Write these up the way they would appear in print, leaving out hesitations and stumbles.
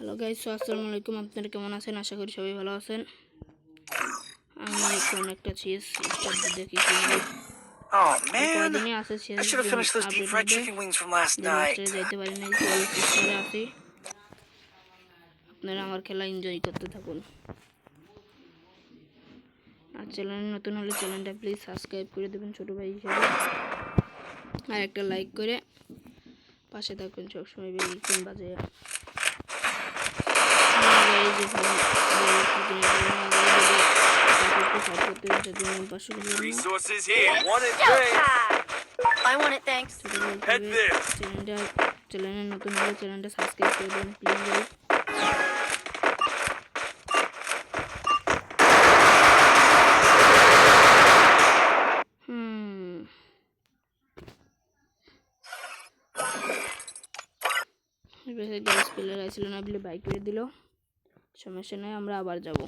Hello guys, আসসালামু আলাইকুম। আপনারা কেমন আছেন? আশা করি সবাই ভালো আছেন। আমি এখন একটা চেস স্টার্ট দেখি কিভাবে Oh man, কয়দিনই আছে I চেস should have finished those deep update fried হবে। chicken wings from last যে মাস্টারে night. যাইতে পারি নাই, 12 স্টারে আছি। আপনারা আমার খেলা এনজয় করতে থাকুন। আর চ্যানেল নতুন হলে চ্যানেলটা প্লিজ সাবস্ক্রাইব করে দেবেন ছোট ভাই হিসেবে, আর একটা লাইক করে পাশে থাকুন সবসময় বেল আইকন বাজিয়ে। Resources here. Want it, great. I want it, thanks. Head there. চ্যানেলে নতুন হলে চ্যানেলটা সাবস্ক্রাইব করে দেন প্লিজ ভাই। গ্যাস প্লেয়ার আসছিল না বলে বাইক করে দিল, সমস্যা নয়, আমরা আবার যাব।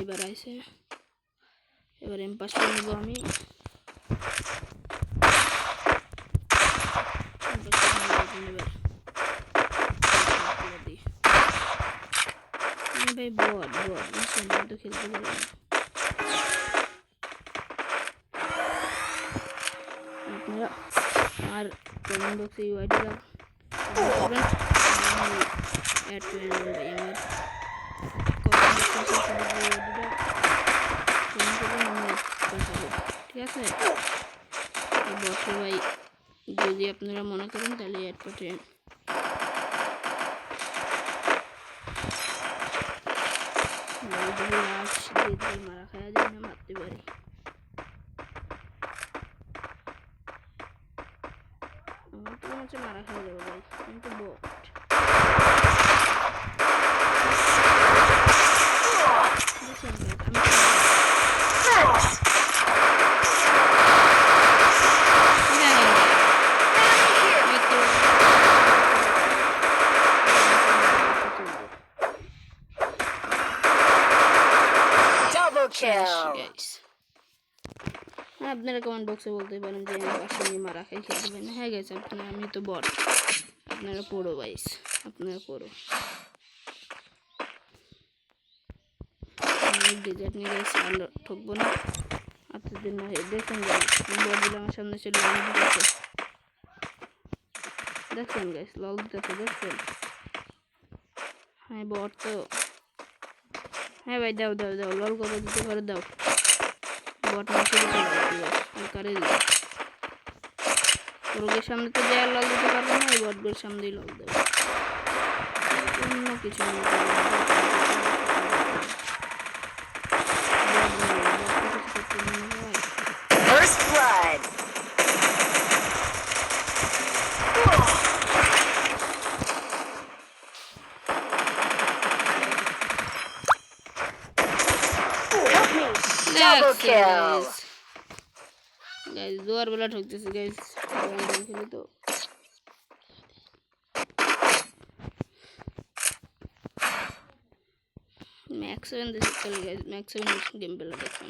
এবার আইসে, এবার এমপাস করে নেবো আমি। ভাই বট তো খেলতে পারি না। আপনারা আমার কমেন্ট বক্সে ইউআইডিটা করবেন, অ্যাড করে নেবেন ভাই। আমার ঠিক আছে বসে ভাই, যদি আপনারা মনে করেন তাহলে অ্যাড পাঠান। মারা খাওয়া যায় না, মারতে পারি। আমার তো মনে হচ্ছে মারা খাওয়া যাবে ভাই, কিন্তু বট। আপনারা কমেন্ট বক্সে বলতে পারেন যে আমি পাশে নিয়ে মারা খাই খেয়ে দেবেন। হ্যাঁ গেছে আপনারা, আমি তো বট, আপনারা পড়ো গাইস, আপনারা পড়ো। ডেজার্ট নিয়ে গাইস আর ঠকবো না, আপনার জন্য দেখুন গাইস বটগুলো আমার সামনে ছিল, দেখছেন গাইস লল দিতেছে, দেখছেন? হ্যাঁ বট তো, হ্যাঁ ভাই দাও দাও দাও, লল কত দিতে পারো দাও। বট মাসে দিতে পারো আর কারে দিও, রোগের সামনে তো যে আর লল দিতে পারবো না, এই বটগুলোর সামনেই লল দেবো, অন্য কিছু নেই। First blood. Double kill. Guys দুয়ার বেলা ঠকতেছে গাইস, খেলি তো ম্যাক্স 7 দিতে চলে গাইস, ম্যাক্স 7 গেম পেলা দেখুন,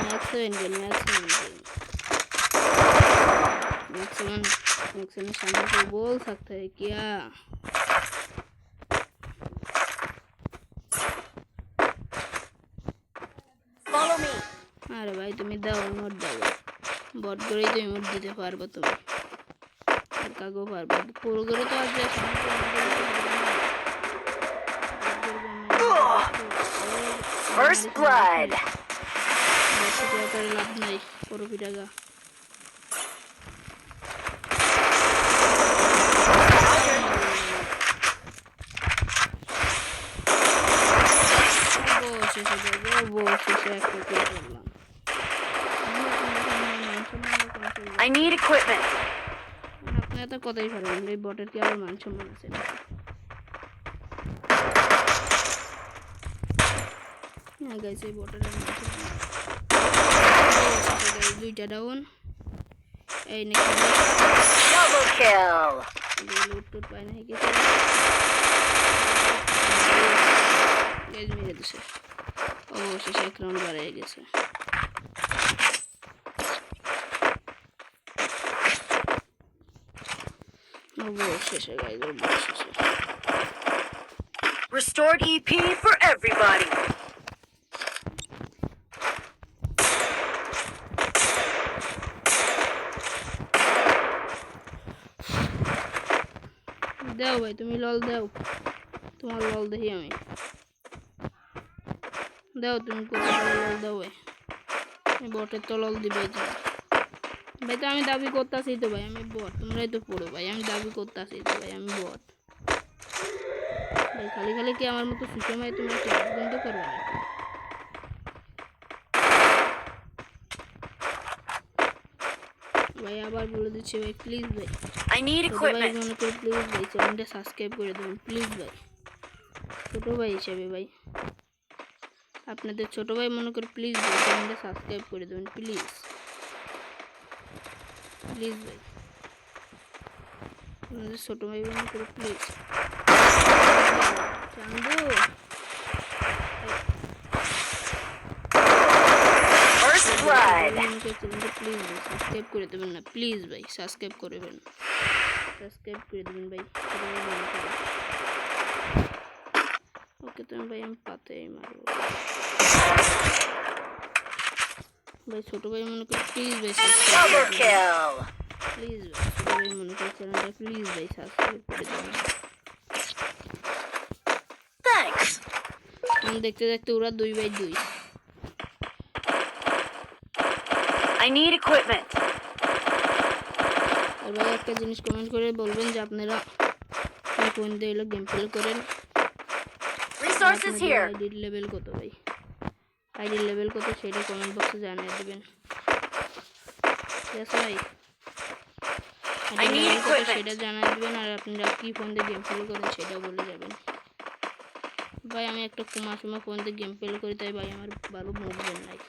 ম্যাক্স 7 গেম, ম্যাক্স 7 सामने को बोल सकता है क्या? Follow me. अरे भाई तुम्हें दाओ इमोट दाओ, बॉट करे तो इमोट दिते पारबो তুমি, আর কাগো পারবো পুরো করে তো আজ First blood. বসে করে লাভ নাই, পুরো পিটাগা। I need equipment. আপনারা তো কথাই পারবেন, এই বটের কি আবার মান সম্মান আছে? হ্যাঁ গাইস এই বটের দুইটা ডাউন, এই নাকি Double kill. লুট টুট পায় না কি গাইস মেরে দিছে। অবশেষে এক রাউন্ড বাড়িয়ে গেছে। অবশেষে গাইজ, অবশেষে। Restored EP for everybody. দাও ভাই, তুমি লল দাও, তোমার লল দেখি আমি। দাও তুমি কোথায় লল দাও ভাই, বটের তো লল দিবে ভাই। তো আমি দাবি করতেছি তো ভাই আমি বট, তোমরাই তো পড়ো ভাই। আমি দাবি করতেছি তো ভাই আমি বট ভাই। খালি খালি কি আমার মতো সুসময় তোমরা ক্লাস বন্ধ করবে নাকি ভাই? আবার বলে দিচ্ছি ভাই, প্লিজ ভাই, I need ছোট ভাই equipment. মনে করে প্লিজ ভাই চ্যানেলটা সাবস্ক্রাইব করে দেবেন প্লিজ ভাই। ছোট ভাই হিসাবে ভাই, আপনাদের ছোট ভাই মনে করে প্লিজ ভাই চ্যানেলটা সাবস্ক্রাইব করে দেবেন প্লিজ প্লিজ ভাই। আপনাদের ছোট ভাই মনে করে প্লিজ। Chandu First blood. চ্যানেলটা প্লিজ ভাই সাবস্ক্রাইব করে দেবেন না প্লিজ ভাই, সাবস্ক্রাইব করবেন, সাবস্ক্রাইব করে দেবেন ভাই। ওকে তুমি ভাই, আমি পাতেই মারবো ভাই। ছোট ভাই মনে করে প্লিজ ভাই সাবস্ক্রাইব Double kill. প্লিজ ভাই। ছোট ভাই মনে করে চ্যানেলটা প্লিজ ভাই সাবস্ক্রাইব করে দেবেন। Thanks. আমি দেখতে দেখতে ওরা 2x2। I need equipment. আর ভাই একটা জিনিস কমেন্ট করে বলবেন যে আপনারা কোন দিয়ে গেম প্লে করেন। Resources here. আইডির লেভেল কত ভাই, আইডির লেভেল কত সেটা কমেন্ট বক্সে জানিয়ে দেবেন, ঠিক আছে ভাই? I need আইডির লেভেল কত equipment. সেটা জানিয়ে দেবেন, আর আপনারা কি ফোন দিয়ে গেম প্লে করেন সেটা বলে যাবেন ভাই। আমি একটা কুমাসুমা ফোন দিয়ে গেম প্লে করি, তাই ভাই আমার ভালো মুভমেন্ট নাই।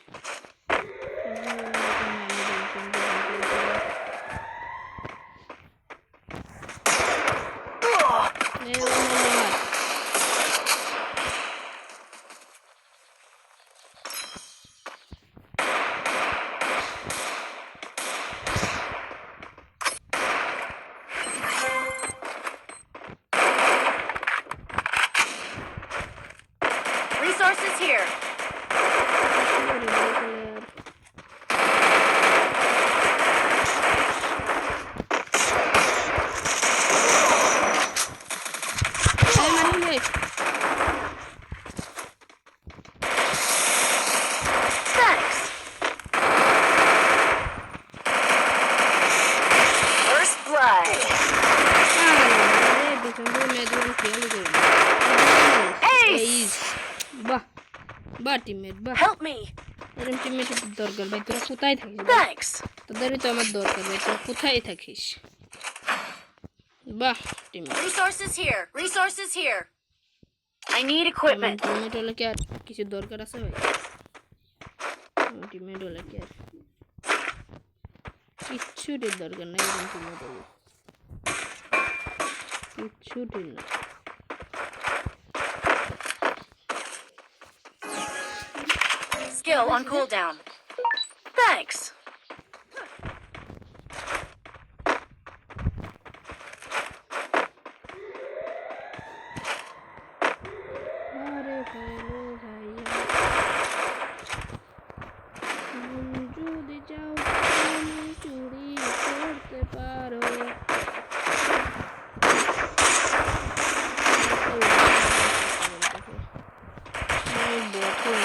Resources here. Thanks. First blood. বাহ বাহ টিমমেট, বাহ। Help me. এরকম টিমমেটের দরকার ভাই। তোরা কোথায় থাকিস ভাই? Thanks. তোদেরই তো আমার দরকার ভাই। তোরা কোথায় থাকিস? বাহ teammate. Resources here. Resources here. I need equipment. Teammate হলে কি আর কিছু দরকার আছে ভাই? টিমমেট হলে কি আর কিচ্ছুটির দরকার নেই। এরকম টিমমেট হলে কিচ্ছুটির না। Skill on cooldown. Thanks. আরে হ্যালো ভাইয়া, যদি চাও তুমি চুরি করতে পারো।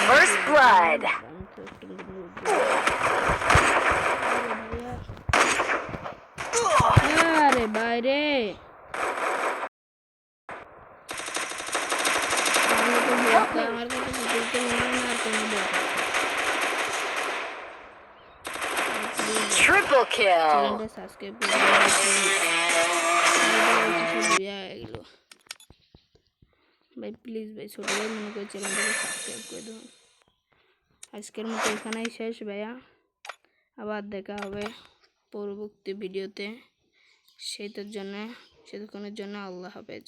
First blood. আরে বাইরে আমার কাছে বলতে মনে হয় না কোনো দরকার। Triple kill. চ্যানেলটা সাবস্ক্রাইব করে গেল ভাই প্লিজ ভাই। ছোট ভাই মনে করে চ্যানেলটাকে সাবস্ক্রাইব করে দেবেন। আজকের মতো এখানেই শেষ ভাইয়া, আবার দেখা হবে পরবর্তী ভিডিওতে। সেটার জন্য সেতক্ষণের জন্য আল্লাহ হাফেজ।